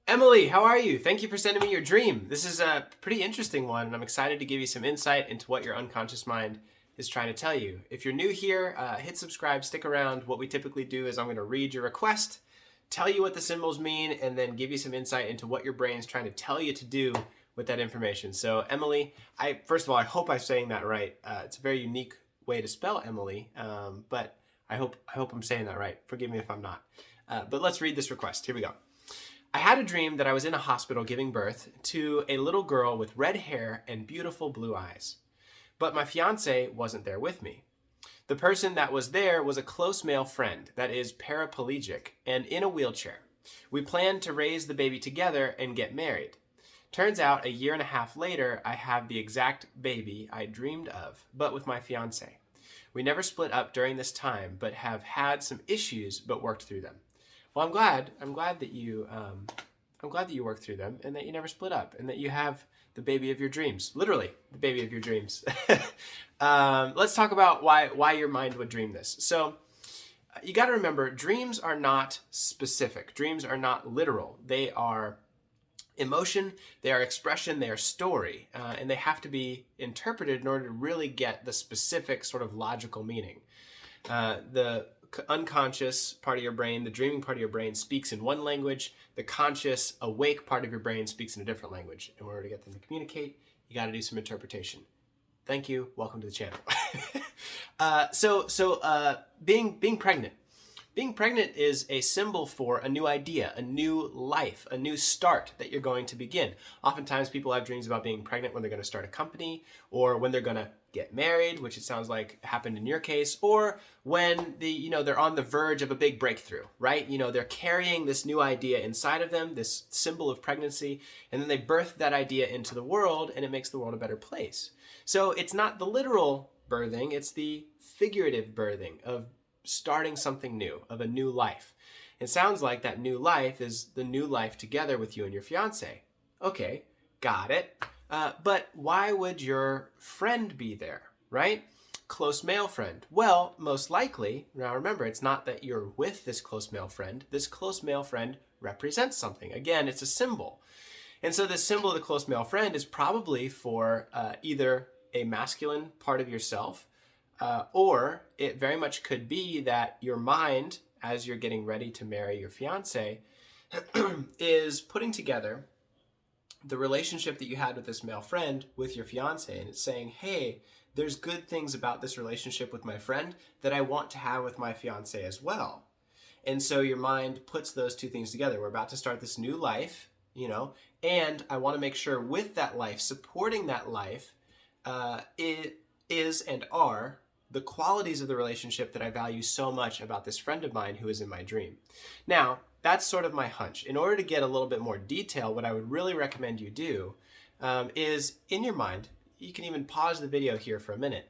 Emily, how are you? Thank you for sending me your dream. This is a pretty interesting one, and I'm excited to give you some insight into what your unconscious mind is trying to tell you. If you're new here, hit subscribe, stick around. What we typically do is I'm going to read your request, tell you what the symbols mean, and then give you some insight into what your brain is trying to tell you to do with that information. So, Emily, first of all, I hope I'm saying that right. It's a very unique way to spell Emily, but I hope I'm saying that right. Forgive me if I'm not. But let's read this request. Here we go. I had a dream that I was in a hospital giving birth to a little girl with red hair and beautiful blue eyes. But my fiance wasn't there with me. The person that was there was a close male friend that is paraplegic and in a wheelchair. We planned to raise the baby together and get married. Turns out a year and a half later, I have the exact baby I dreamed of, but with my fiance. We never split up during this time, but have had some issues, but worked through them. Well, I'm glad that you worked through them and that you never split up and that you have the baby of your dreams. Literally, the baby of your dreams. Let's talk about why your mind would dream this. So you got to remember, dreams are not specific. Dreams are not literal. They are emotion, they are expression, they are story, and they have to be interpreted in order to really get the specific sort of logical meaning. The unconscious part of your brain, the dreaming part of your brain speaks in one language. The conscious, awake part of your brain speaks in a different language. In order to get them to communicate, you got to do some interpretation. Thank you. Welcome to the channel. Being pregnant. Being pregnant is a symbol for a new idea, a new life, a new start that you're going to begin. Oftentimes people have dreams about being pregnant when they're going to start a company or when they're going to get married, which it sounds like happened in your case, or when they're on the verge of a big breakthrough, right? They're carrying this new idea inside of them, this symbol of pregnancy, and then they birth that idea into the world and it makes the world a better place. So it's not the literal birthing, it's the figurative birthing of starting something new, of a new life. It sounds like that new life is the new life together with you and your fiance. Okay, got it. But why would your friend be there, right? Close male friend. Well, most likely, now remember, it's not that you're with this close male friend. This close male friend represents something. Again, it's a symbol. And so this symbol of the close male friend is probably for either a masculine part of yourself, or it very much could be that your mind, as you're getting ready to marry your fiance, is putting together the relationship that you had with this male friend with your fiance, and it's saying, hey, there's good things about this relationship with my friend that I want to have with my fiance as well. And so your mind puts those two things together. We're about to start this new life, and I want to make sure with that life, supporting that life, it is and are the qualities of the relationship that I value so much about this friend of mine who is in my dream. Now, that's sort of my hunch. In order to get a little bit more detail, what I would really recommend you do is in your mind, you can even pause the video here for a minute.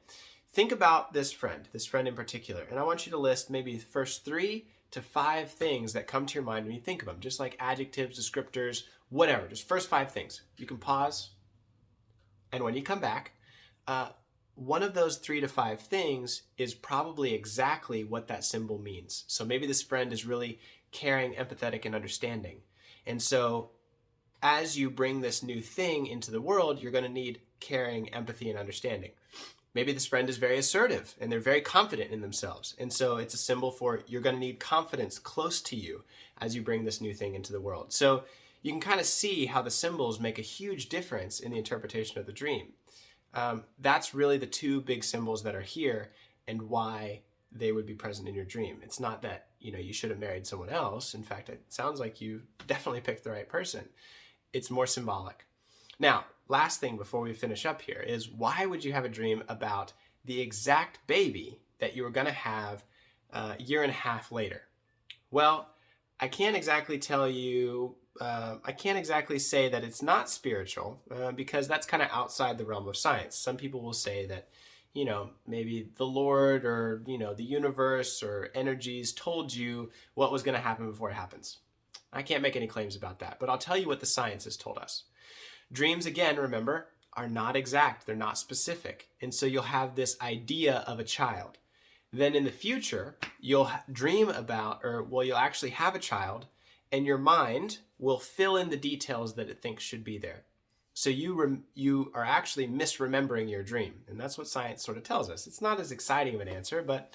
Think about this friend in particular, and I want you to list maybe the first 3 to 5 things that come to your mind when you think of them, just like adjectives, descriptors, whatever, just first 5 things. You can pause, and when you come back, one of those 3 to 5 things is probably exactly what that symbol means. So maybe this friend is really caring, empathetic, and understanding. And so as you bring this new thing into the world, you're going to need caring, empathy, and understanding. Maybe this friend is very assertive and they're very confident in themselves. And so it's a symbol for you're going to need confidence close to you as you bring this new thing into the world. So you can kind of see how the symbols make a huge difference in the interpretation of the dream. That's really the 2 big symbols that are here and why they would be present in your dream. It's not that, you should have married someone else. In fact, it sounds like you definitely picked the right person. It's more symbolic. Now, last thing before we finish up here is why would you have a dream about the exact baby that you were going to have a year and a half later? Well, I can't exactly tell you, I can't exactly say that it's not spiritual because that's kind of outside the realm of science. Some people will say that, maybe the Lord or, the universe or energies told you what was going to happen before it happens. I can't make any claims about that, but I'll tell you what the science has told us. Dreams, again, remember, are not exact. They're not specific. And so you'll have this idea of a child. Then in the future, you'll dream about, you'll actually have a child and your mind will fill in the details that it thinks should be there. So you are actually misremembering your dream. And that's what science sort of tells us. It's not as exciting of an answer, but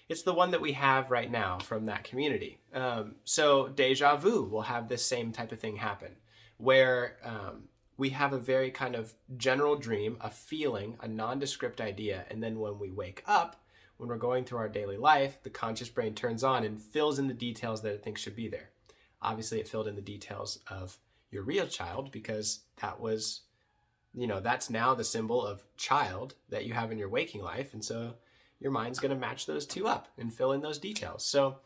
it's the one that we have right now from that community. So deja vu will have this same type of thing happen, where we have a very kind of general dream, a feeling, a nondescript idea, and then when we wake up, when we're going through our daily life, the conscious brain turns on and fills in the details that it thinks should be there. Obviously, it filled in the details of your real child because that was, that's now the symbol of child that you have in your waking life. And so your mind's going to match those two up and fill in those details. So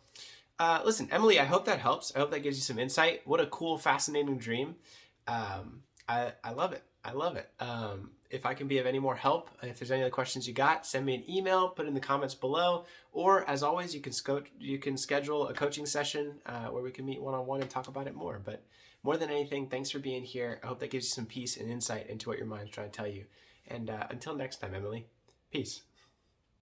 listen, Emilie, I hope that helps. I hope that gives you some insight. What a cool, fascinating dream. I love it. I love it. If I can be of any more help, if there's any other questions you got, send me an email, put it in the comments below. Or as always, you can schedule a coaching session where we can meet one-on-one and talk about it more. But more than anything, thanks for being here. I hope that gives you some peace and insight into what your mind's trying to tell you. And until next time, Emilie, peace.